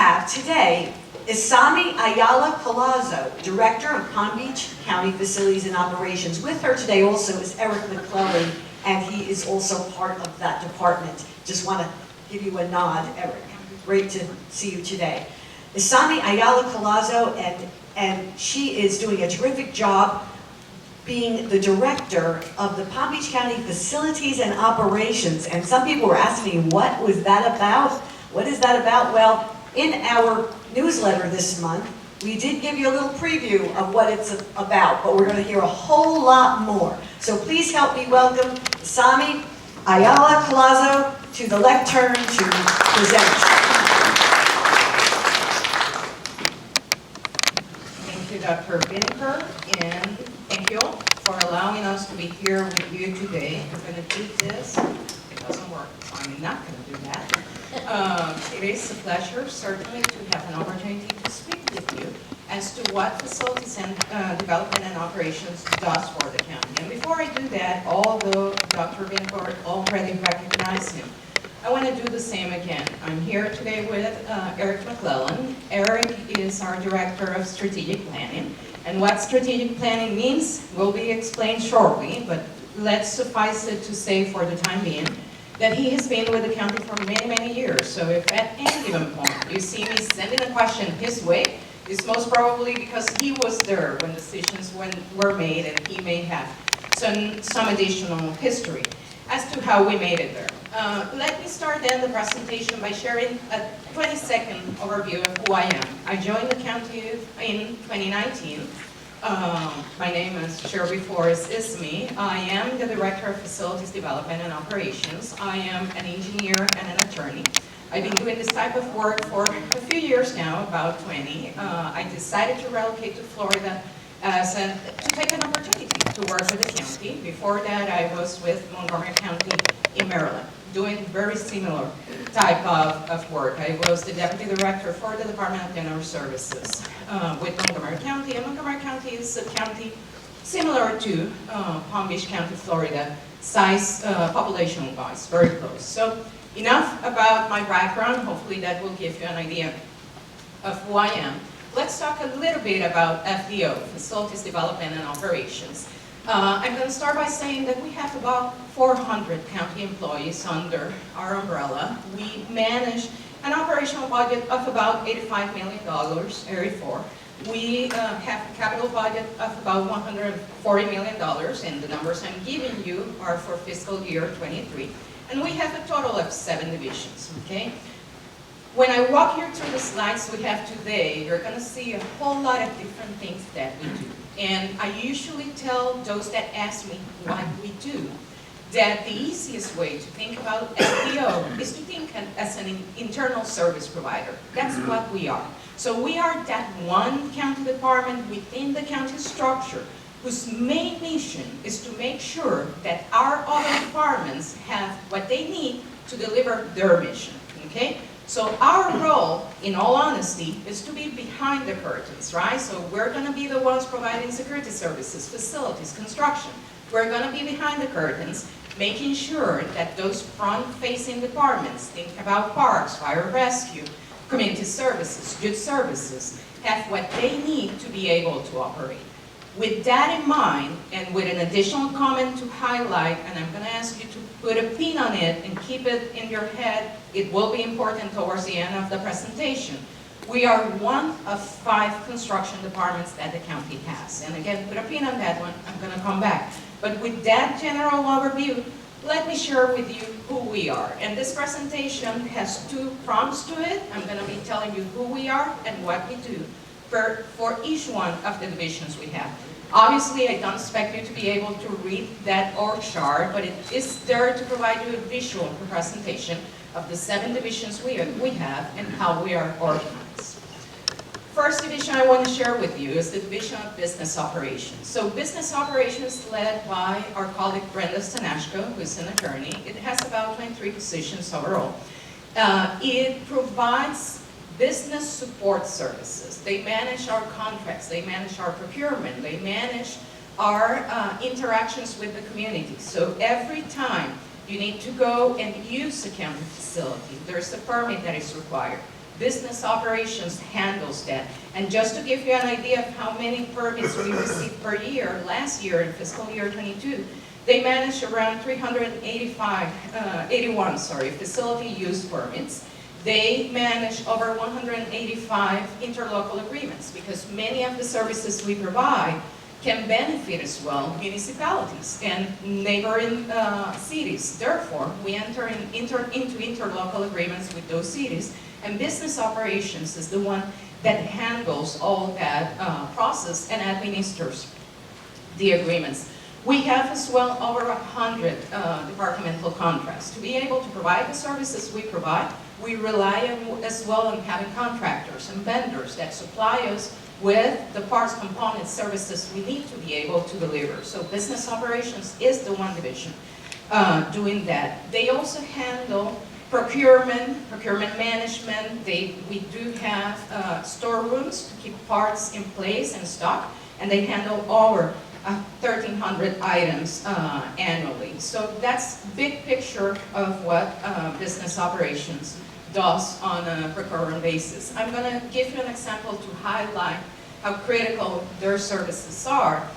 have today Isami Ayala Palazzo, Director of Palm Beach County Facilities and Operations. With her today also is Eric McClellan, and he is also part of that department. Just want to give you a nod, Eric. Great to see you today. Isami Ayala Palazzo, and she is doing a terrific job being the director of the Palm Beach County Facilities and Operations. And some people were asking me, what was that about? What is that about? Well, in our newsletter this month, we did give you a little preview of what it's about, but we're going to hear a whole lot more. So please help me welcome Isami Ayala Palazzo to the lectern to present. Thank you, Dr. Binker, and thank you all for allowing us to be here with you today. I'm going to do this. It doesn't work, so I'm not going to do that. It is a pleasure, certainly, to have an opportunity to speak with you as to what Facilities and Development and Operations does for the county. And before I do that, although Dr. Binker already recognized him, I want to do the same again. I'm here today with Eric McClellan. Eric is our Director of Strategic Planning. And what strategic planning means will be explained shortly, but let's suffice it to say for the time being that he has been with the county for many, many years. So if at any given point you see me sending a question his way, it's most probably because he was there when decisions were made, and he may have some additional history as to how we made it there. Let me start then the presentation by sharing a 20-second overview of who I am. I joined the county in 2019. My name, as shared before, is Ismi. I am the Director of Facilities Development and Operations. I am an engineer and an attorney. I've been doing this type of work for a few years now, about 20. I decided to relocate to Florida to take an opportunity to work with the county. Before that, I was with Montgomery County in Maryland, doing very similar type of work. I was the Deputy Director for the Department of General Services with Montgomery County. And Montgomery County is a county similar to Palm Beach County, Florida, size, population-wise, very close. So enough about my background. Hopefully that will give you an idea of who I am. Let's talk a little bit about FDO, Facilities Development and Operations. I'm going to start by saying that we have about 400 county employees under our umbrella. We manage an operational budget of about $85 million, 84. We have a capital budget of about $140 million, and the numbers I'm giving you are for fiscal year 23. And we have a total of 7 divisions, okay? When I walk you through the slides we have today, you're going to see a whole lot of different things that we do. And I usually tell those that ask me what we do, that the easiest way to think about FDO is to think as an internal service provider. That's what we are. So we are that one county department within the county structure whose main mission is to make sure that our other departments have what they need to deliver their mission, okay? So our role, in all honesty, is to be behind the curtains, right? So we're going to be the ones providing security services, facilities, construction. We're going to be behind the curtains, making sure that those front-facing departments, think about parks, fire rescue, community services, youth services, have what they need to be able to operate. With that in mind, and with an additional comment to highlight, and I'm going to ask you to put a pin on it and keep it in your head, it will be important towards the end of the presentation. We are one of 5 construction departments that the county has. And again, put a pin on that one, I'm going to come back. But with that general overview, let me share with you who we are. And this presentation has 2 prongs to it. I'm going to be telling you who we are and what we do for each one of the divisions we have. Obviously, I don't expect you to be able to read that org chart, but it is there to provide you a visual representation of the 7 divisions we have and how we are organized. First division I want to share with you is the Division of Business Operations. So business operations led by our colleague Brenda Stanashko, who is an attorney. It has about 23 positions overall. It provides business support services. They manage our contracts, they manage our procurement, they manage our interactions with the community. So every time you need to go and use a county facility, there's a permit that is required. Business operations handles that. And just to give you an idea of how many permits we receive per year, last year in fiscal year 22, they managed around 81 facility use permits. They manage over 185 interlocal agreements, because many of the services we provide can benefit as well municipalities and neighboring cities. Therefore, we enter into interlocal agreements with those cities, and business operations is the one that handles all that process and administers the agreements. We have as well over 100 departmental contracts. To be able to provide the services we provide, we rely on, as well on having contractors and vendors that supply us with the parts, components, services we need to be able to deliver. So business operations is the one division doing that. They also handle procurement management. We do have storerooms to keep parts in place and stock, and they handle over 1,300 items annually. So that's big picture of what business operations does on a recurrent basis. I'm going to give you an example to highlight how critical their services are.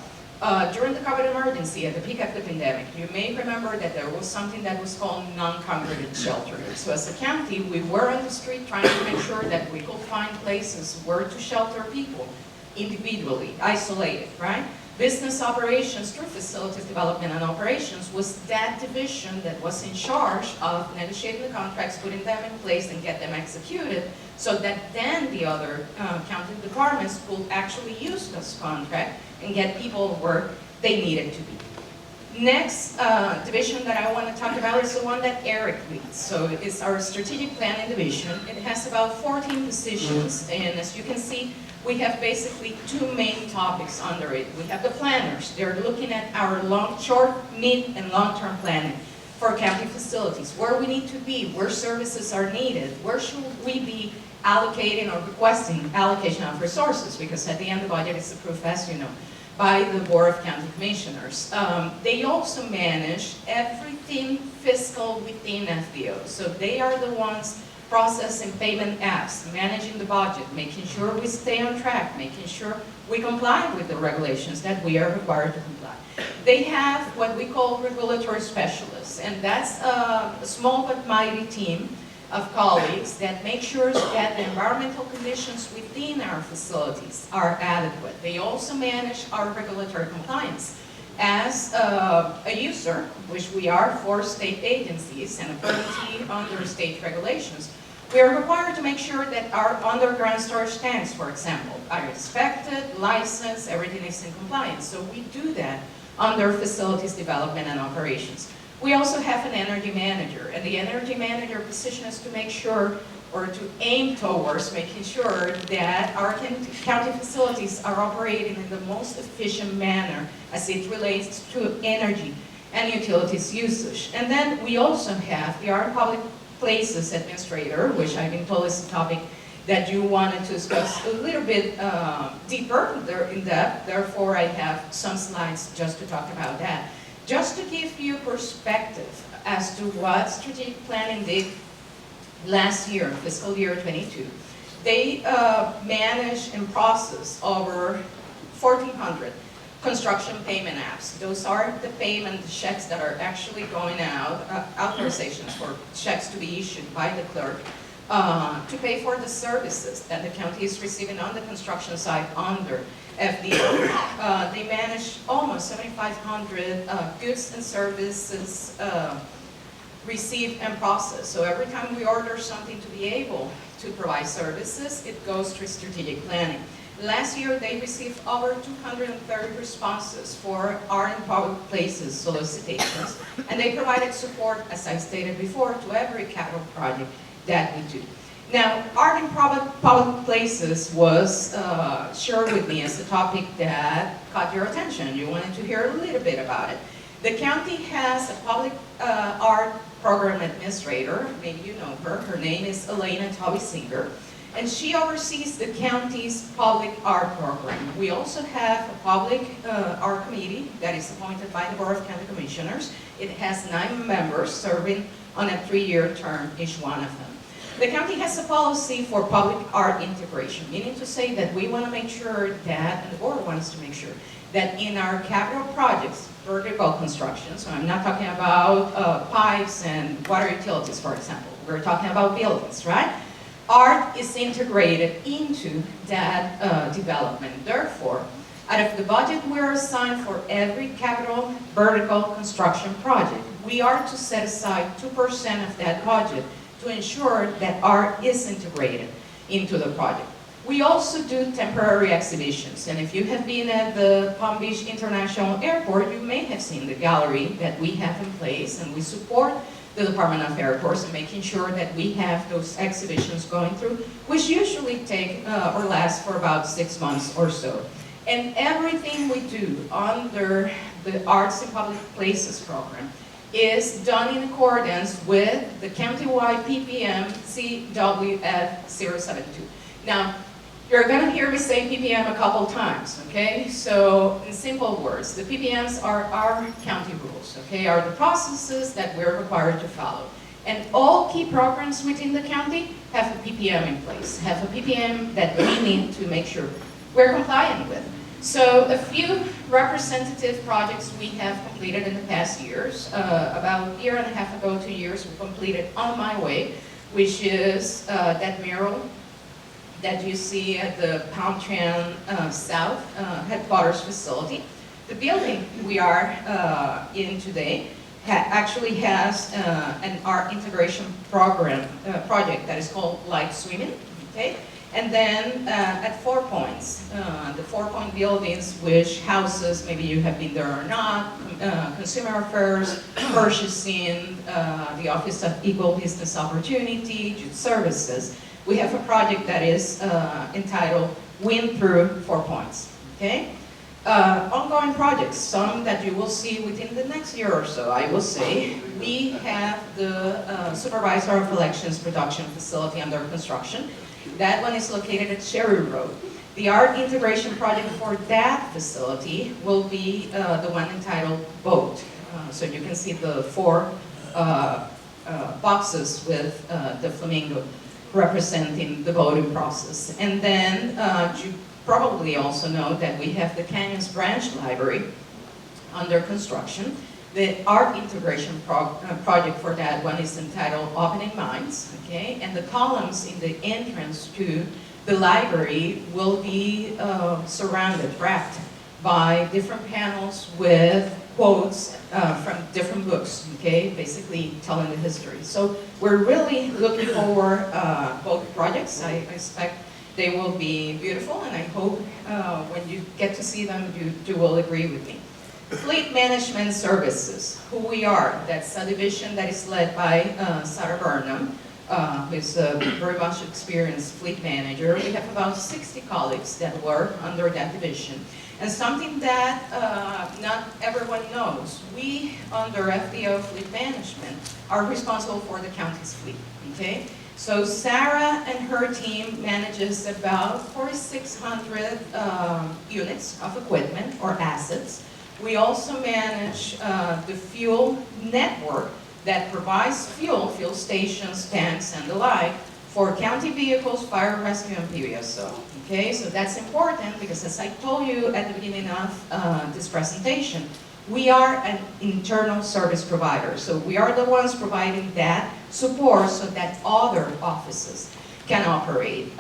During the COVID emergency, at the peak of the pandemic, you may remember that there was something that was called non-congregate sheltering. So as a county, we were on the street trying to make sure that we could find places where to shelter people individually, isolated, right? Business operations through facilities development and operations was that division that was in charge of negotiating the contracts, putting them in place and get them executed, so that then the other county departments could actually use this contract and get people where they needed to be. Next division that I want to talk about is the one that Eric leads. So it's our strategic planning division. It has about 14 positions, and as you can see, we have basically two main topics under it. We have the planners. They're looking at our short, mid, and long-term planning for county facilities, where we need to be, where services are needed, where should we be allocating or requesting allocation of resources, because at the end the budget is approved, as you know, by the Board of County Commissioners. They also manage everything fiscal within FBO. So they are the ones processing payment apps, managing the budget, making sure we stay on track, making sure we comply with the regulations that we are required to comply. They have what we call regulatory specialists, and that's a small but mighty team of colleagues that make sure that the environmental conditions within our facilities are adequate. They also manage our regulatory compliance. As a user, which we are for state agencies and a permittee under state regulations, we are required to make sure that our underground storage tanks, for example, are inspected, licensed, everything is in compliance. So we do that under facilities development and operations. We also have an energy manager, and the energy manager position is to make sure, or to aim towards making sure that our county facilities are operating in the most efficient manner as it relates to energy and utilities usage. And then we also have the Art Public Places Administrator, which I've been told is a topic that you wanted to discuss a little bit deeper, in depth. Therefore, I have some slides just to talk about that. Just to give you perspective as to what strategic planning did last year, fiscal year 22, they manage and process over 1,400 construction payment apps. Those are the payment checks that are actually going out, authorizations for checks to be issued by the clerk to pay for the services that the county is receiving on the construction site under FDO. They manage almost 7,500 goods and services received and processed. So every time we order something to be able to provide services, it goes through strategic planning. Last year, they received over 230 responses for art and public places solicitations, and they provided support, as I stated before, to every capital project that we do. Now, art in public places was shared with me as a topic that caught your attention. You wanted to hear a little bit about it. The county has a public art program administrator, maybe you know her. Her name is Elena Tobisinger, and she oversees the county's public art program. We also have a public art committee that is appointed by the Board of County Commissioners. It has 9 members serving on a 3-year term, each one of them. The county has a policy for public art integration, meaning to say that we want to make sure that, and the board wants to make sure, that in our capital projects, vertical construction, so I'm not talking about pipes and water utilities, for example. We're talking about buildings, right? Art is integrated into that development. Therefore, out of the budget we're assigned for every capital vertical construction project, we are to set aside 2% of that budget to ensure that art is integrated into the project. We also do temporary exhibitions, and if you have been at the Palm Beach International Airport, you may have seen the gallery that we have in place, and we support the Department of Airports in making sure that we have those exhibitions going through, which usually take or last for about 6 months or so. And everything we do under the Arts in Public Places program is done in accordance with the countywide PPM CWF 072. Now, you're going to hear me say PPM a couple times, okay? So, in simple words, the PPMs are our county rules, okay? Are the processes that we're required to follow. And all key programs within the county have a PPM in place, have a PPM that we need to make sure we're compliant with. So, a few representative projects we have completed in the past years. About a year and a half ago, 2 years, we completed On My Way, which is that mural that you see at the Palm Tran South headquarters facility. The building we are in today actually has an art integration program project that is called Light Swimming. Okay? And then at 4 Points, the 4-point buildings, which houses, maybe you have been there or not, consumer affairs, purchasing, the Office of Equal Business Opportunity, youth services. We have a project that is entitled Win Through 4 Points. Okay? Ongoing projects, some that you will see within the next year or so, I will say. We have the Supervisor of Elections production facility under construction. That one is located at Cherry Road. The art integration project for that facility will be the one entitled Boat. So you can see the 4 boxes with the flamingo representing the voting process. And then you probably also know that we have the Canyons Branch Library under construction. The art integration project for that one is entitled Opening Minds, okay? And the columns in the entrance to the library will be surrounded, wrapped by different panels with quotes from different books, okay? Basically telling the history. So we're really looking forward both projects. I expect they will be beautiful, and I hope when you get to see them, you will agree with me. Fleet Management Services, who we are. That's a division that is led by Sarah Burnham, who's a very much experienced fleet manager. We have about 60 colleagues that work under that division. And something that not everyone knows, we under FDO Fleet Management are responsible for the county's fleet, okay? So Sarah and her team manages about 4,600 units of equipment or assets. We also manage the fuel network that provides fuel stations, tanks, and the like, for county vehicles, fire rescue, and PBSO. Okay, so that's important because as I told you at the beginning of this presentation, we are an internal service provider. So we are the ones providing that support so that other offices can operate.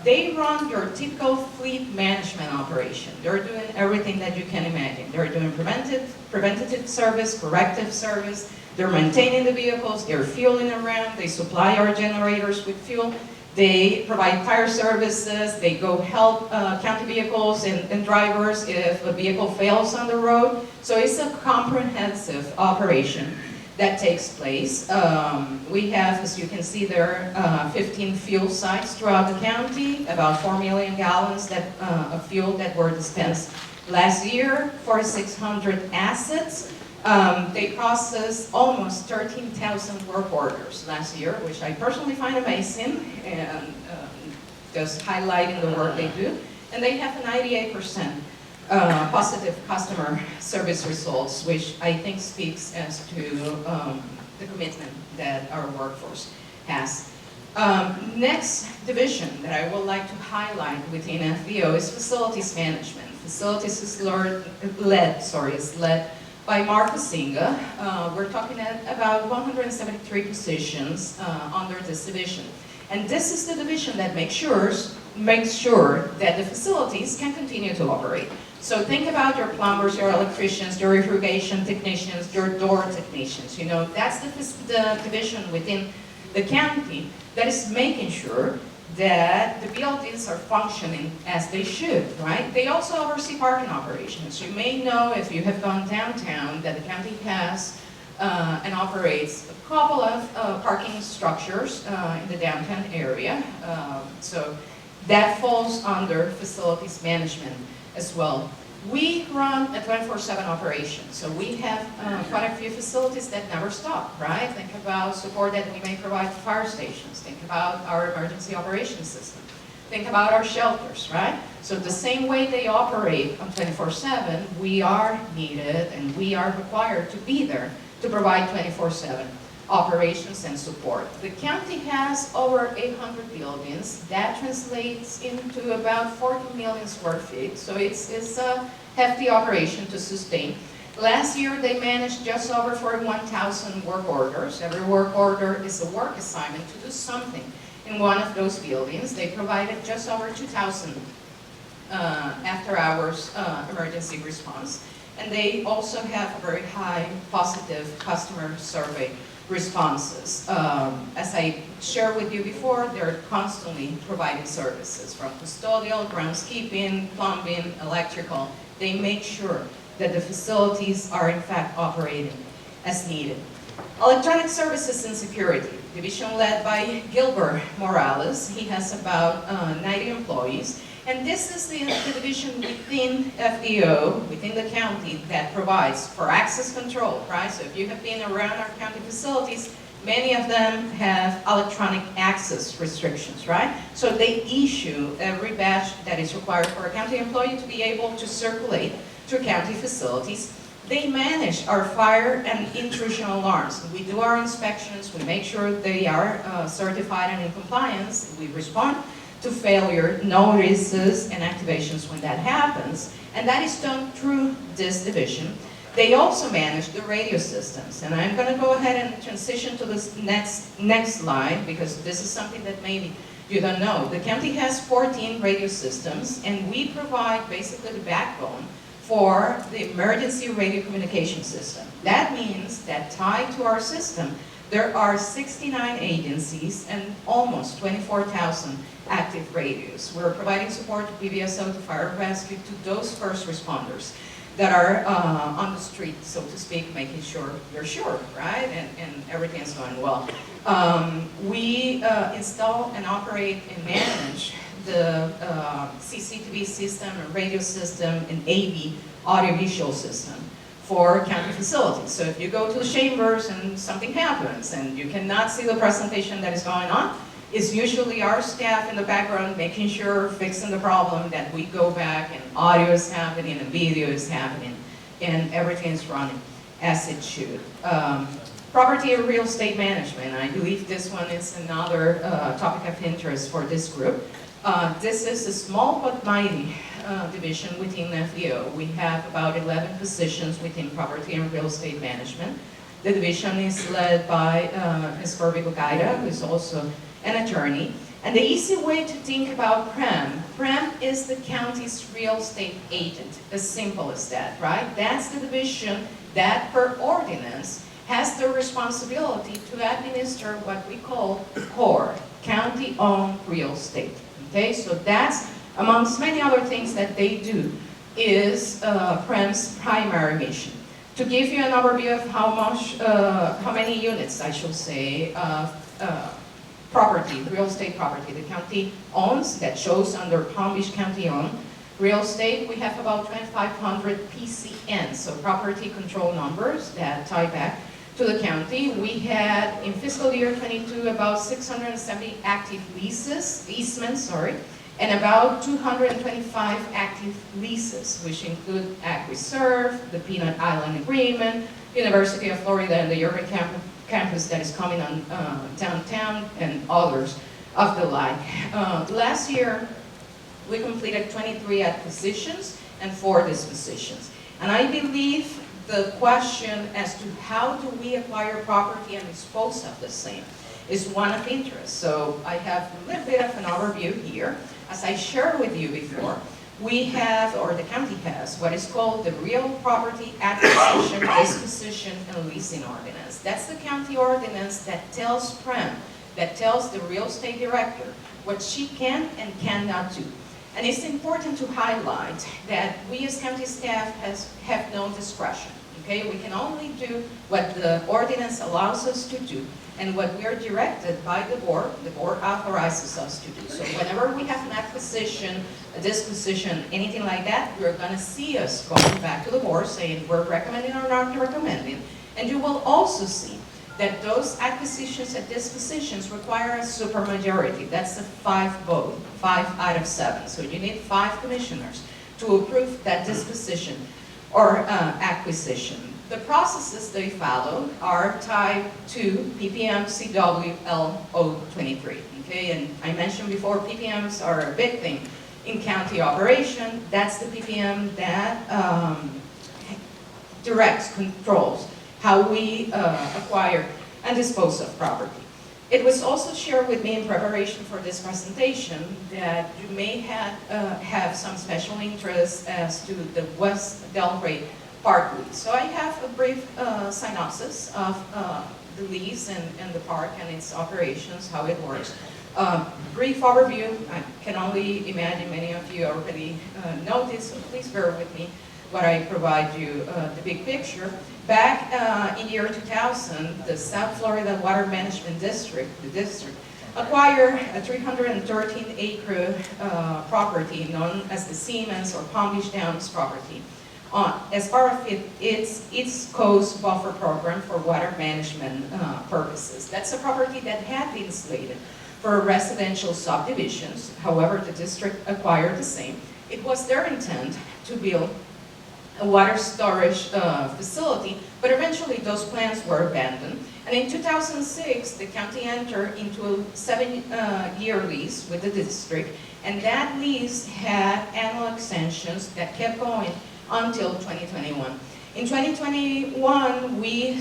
They run your typical fleet management operation. They're doing everything that you can imagine. They're doing preventative service, corrective service. They're maintaining the vehicles. They're fueling around. They supply our generators with fuel. They provide tire services. They go help county vehicles and drivers if a vehicle fails on the road. So it's a comprehensive operation that takes place. We have, as you can see there, 15 fuel sites throughout the county, about 4 million gallons of fuel that were dispensed last year, 4,600 assets. They processed almost 13,000 work orders last year, which I personally find amazing, and just highlighting the work they do. And they have a 98% positive customer service results, which I think speaks as to the commitment that our workforce has. Next division that I would like to highlight within FBO is facilities management. Facilities is led by Mark Basinga. We're talking about 173 positions under this division. And this is the division that makes sure that the facilities can continue to operate. So think about your plumbers, your electricians, your irrigation technicians, your door technicians. You know, that's the division within the county that is making sure that the buildings are functioning as they should, right? They also oversee parking operations. You may know, if you have gone downtown, that the county has and operates a couple of parking structures in the downtown area. So that falls under facilities management as well. We run a 24/7 operation, so we have quite a few facilities that never stop, right? Think about support that we may provide to fire stations. Think about our emergency operations system. Think about our shelters, right? So the same way they operate on 24/7, we are needed and we are required to be there to provide 24/7 operations and support. The county has over 800 buildings. That translates into about 40 million square feet. So it's a hefty operation to sustain. Last year, they managed just over 41,000 work orders. Every work order is a work assignment to do something in one of those buildings. They provided just over 2,000 after-hours emergency response. And they also have a very high positive customer survey responses. As I shared with you before, they're constantly providing services from custodial, groundskeeping, plumbing, electrical. They make sure that the facilities are in fact operating as needed. Electronic Services and Security, division led by Gilbert Morales. He has about 90 employees. And this is the division within FDO, within the county, that provides for access control, right? So if you have been around our county facilities, many of them have electronic access restrictions, right? So they issue every badge that is required for a county employee to be able to circulate through county facilities. They manage our fire and intrusion alarms. We do our inspections, we make sure they are certified and in compliance, we respond to failure notices and activations when that happens, and that is done through this division. They also manage the radio systems, and I'm going to go ahead and transition to this next slide, because this is something that maybe you don't know. The county has 14 radio systems, and we provide basically the backbone for the emergency radio communication system. That means that tied to our system, there are 69 agencies and almost 24,000 active radios. We're providing support to PBSO, to fire and rescue, to those first responders that are on the street, so to speak, making sure you're sure, right? And everything is going well. We install and operate and manage the CCTV system and radio system and AV audiovisual system for county facilities. So if you go to the chambers and something happens and you cannot see the presentation that is going on, it's usually our staff in the background making sure, fixing the problem, that we go back and audio is happening and video is happening and everything is running as it should. Property and real estate management, I believe this one is another topic of interest for this group. This is a small but mighty division within FDO. We have about 11 positions within property and real estate management. The division is led by Ms. Corby Bugaida, who is also an attorney. And the easy way to think about PREM is the county's real estate agent, as simple as that, right? That's the division that, per ordinance, has the responsibility to administer what we call core, county-owned real estate. Okay, so that's, amongst many other things that they do, is PREM's primary mission. To give you an overview of how many units, I should say, property, real estate property the county owns, that shows under Palm Beach County owned real estate, we have about 2,500 PCNs, so property control numbers that tie back to the county. We had, in fiscal year 22, about 670 active easements, and about 225 active leases, which include Ag Reserve, the Peanut Island Agreement, University of Florida and the Urban campus that is coming on downtown and others of the like. Last year, we completed 23 acquisitions and 4 dispositions. And I believe the question as to how do we acquire property and dispose of the same is one of interest. So I have a little bit of an overview here. As I shared with you before, we have, or the county has, what is called the Real Property Acquisition, Disposition, and Leasing Ordinance. That's the county ordinance that tells PREM, that tells the real estate director what she can and cannot do. And it's important to highlight that we as county staff have no discretion, okay? We can only do what the ordinance allows us to do, and what we are directed by the board authorizes us to do. So whenever we have an acquisition, a disposition, anything like that, you're gonna see us going back to the board saying we're recommending or not recommending, and you will also see that those acquisitions and dispositions require a supermajority. That's a 5 vote, 5 out of 7. So you need 5 commissioners to approve that disposition or acquisition. The processes they follow are tied to PPM CWL 023. Okay, and I mentioned before, PPMs are a big thing in county operation. That's the PPM that directs, controls how we acquire and dispose of property. It was also shared with me in preparation for this presentation that you may have some special interest as to the West Delray Park lease. So I have a brief synopsis of the lease and the park and its operations, how it works. Brief overview. I can only imagine many of you already know this, so please bear with me while I provide you the big picture. Back in year 2000, the South Florida Water Management District, the district, acquired a 313-acre property known as the Siemens or Palm Beach Downs property as part of its East Coast Buffer Program for water management purposes. That's a property that had been slated for residential subdivisions. However, the district acquired the same. It was their intent to build a water storage facility, but eventually those plans were abandoned. And in 2006, the county entered into a 7-year lease with the district, and that lease had annual extensions that kept going until 2021. In 2021, we,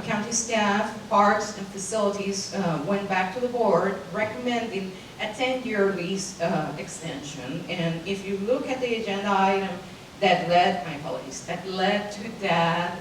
county staff, parks, and facilities went back to the board recommending a 10-year lease extension. And if you look at the agenda item that led, my apologies, that led to that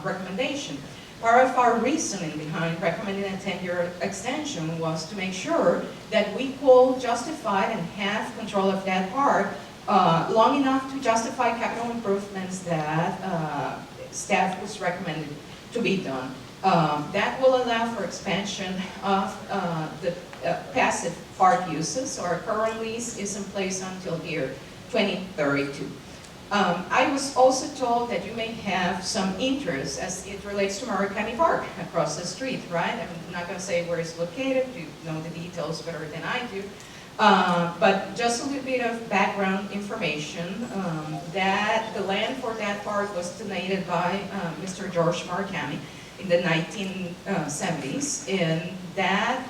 recommendation, part of our reasoning behind recommending a 10-year extension was to make sure that we could justify and have control of that park long enough to justify capital improvements that staff was recommended to be done. That will allow for expansion of the passive park uses. Our current lease is in place until year 2032. I was also told that you may have some interest as it relates to Maury County Park across the street, right? I'm not going to say where it's located. You know the details better than I do. But just a little bit of background information, that the land for that park was donated by Mr. George Murakami in the 1970s, and that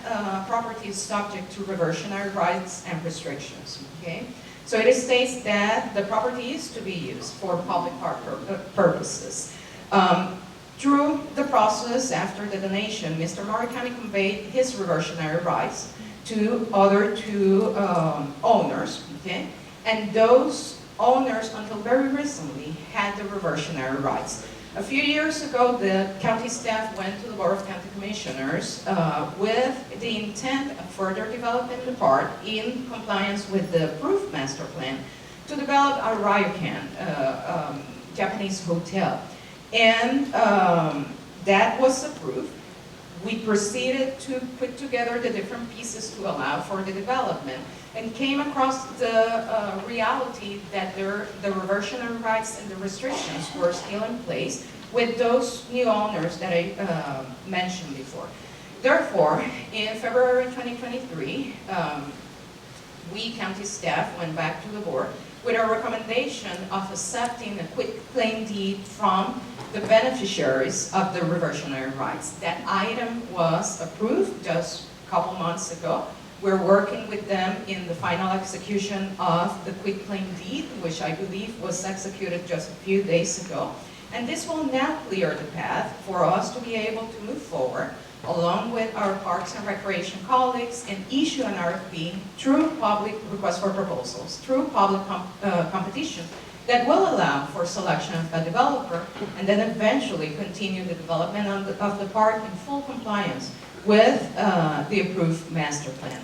property is subject to reversionary rights and restrictions, okay? So it states that the property is to be used for public park purposes. Through the process after the donation, Mr. Murakami conveyed his reversionary rights to other 2 owners, okay? And those owners, until very recently, had the reversionary rights. A few years ago, the county staff went to the Board of County Commissioners with the intent of further developing the park in compliance with the approved master plan to develop a ryokan, Japanese hotel. And that was approved. We proceeded to put together the different pieces to allow for the development and came across the reality that the reversionary rights and the restrictions were still in place with those new owners that I mentioned before. Therefore, in February 2023, we county staff went back to the board with a recommendation of accepting a quitclaim deed from the beneficiaries of the reversionary rights. That item was approved just a couple months ago. We're working with them in the final execution of the quitclaim deed, which I believe was executed just a few days ago. And this will now clear the path for us to be able to move forward along with our Parks and Recreation colleagues and issue an RFP through public request for proposals, through public competition that will allow for selection of a developer and then eventually continue the development of the park in full compliance with the approved master plan.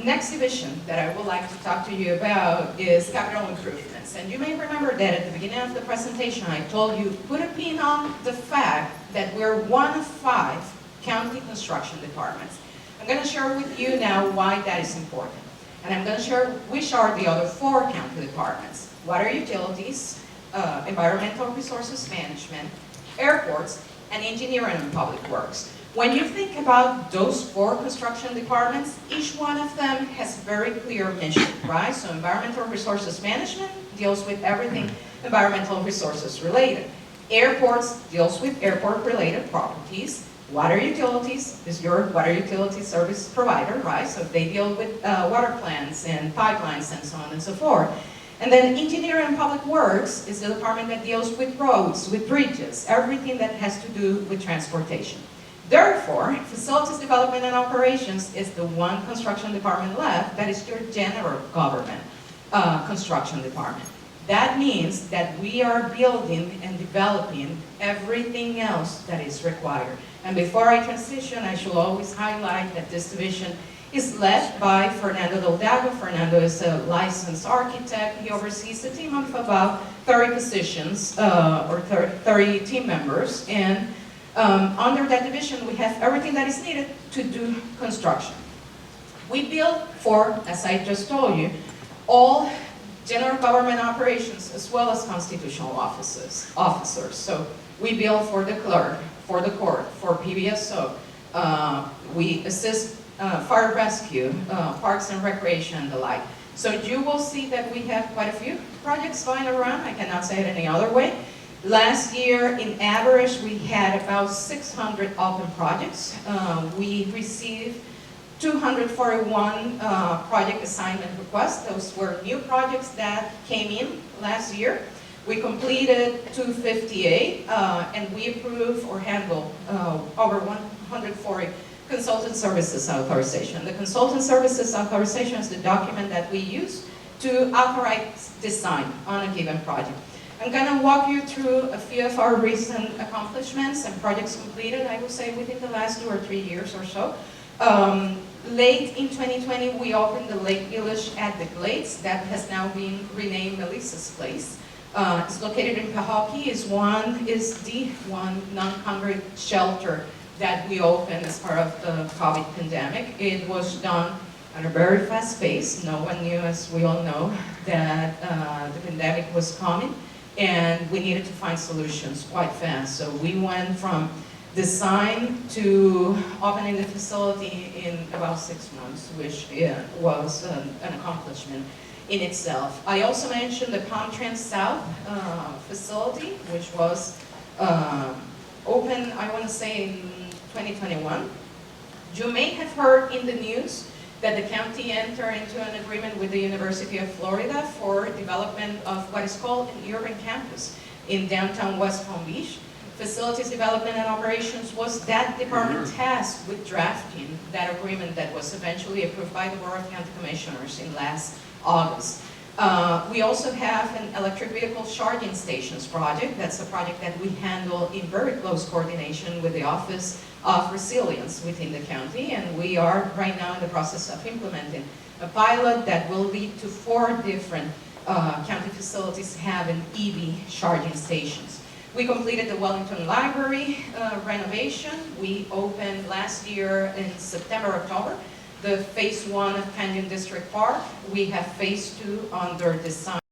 Next division that I would like to talk to you about is capital improvements. And you may remember that at the beginning of the presentation I told you, put a pin on the fact that we're one of 5 county construction departments. I'm going to share with you now why that is important. And I'm going to share which are the other 4 county departments: water utilities, environmental resources management, airports, and engineering and public works. When you think about those 4 construction departments, each one of them has a very clear mission, right? So environmental resources management deals with everything environmental resources related. Airports deals with airport related properties. Water utilities is your water utility service provider, right? So they deal with water plants and pipelines and so on and so forth. And then engineering and public works is the department that deals with roads, with bridges, everything that has to do with transportation. Therefore, facilities development and operations is the one construction department left that is your general government construction department. That means that we are building and developing everything else that is required. And before I transition, I should always highlight that this division is led by Fernando Deldago. Fernando is a licensed architect. He oversees a team of about 30 positions, or 30 team members. And under that division, we have everything that is needed to do construction. We build for, as I just told you, all general government operations as well as constitutional officers. So we build for the clerk, for the court, for PBSO. We assist fire rescue, parks and recreation, and the like. So you will see that we have quite a few projects going around. I cannot say it any other way. Last year, in average, we had about 600 open projects. We received 241 project assignment requests. Those were new projects that came in last year. We completed 258, and we approved or handled over 140 consultant services authorization. The consultant services authorization is the document that we use to authorize design on a given project. I'm going to walk you through a few of our recent accomplishments and projects completed, I would say, within the last 2 or 3 years or so. Late in 2020, we opened the Lake Village at the Glades. That has now been renamed Melissa's Place. It's located in Pahokee. Is the one non-congregate shelter that we opened as part of the COVID pandemic. It was done at a very fast pace. No one knew, as we all know, that the pandemic was coming, and we needed to find solutions quite fast. So we went from design to opening the facility in about 6 months, which was an accomplishment in itself. I also mentioned the Comtrans South facility, which was open, I want to say, in 2021. You may have heard in the news that the county entered into an agreement with the University of Florida for development of what is called an urban campus in downtown West Palm Beach. Facilities Development and Operations was that department tasked with drafting that agreement that was eventually approved by the Board of County Commissioners in last August. We also have an electric vehicle charging stations project. That's a project that we handle in very close coordination with the Office of Resilience within the county, and we are right now in the process of implementing a pilot that will lead to 4 different county facilities having EV charging stations. We completed the Wellington Library renovation. We opened last year in September, October, the phase 1 of Canyon District Park. We have phase 2 under design.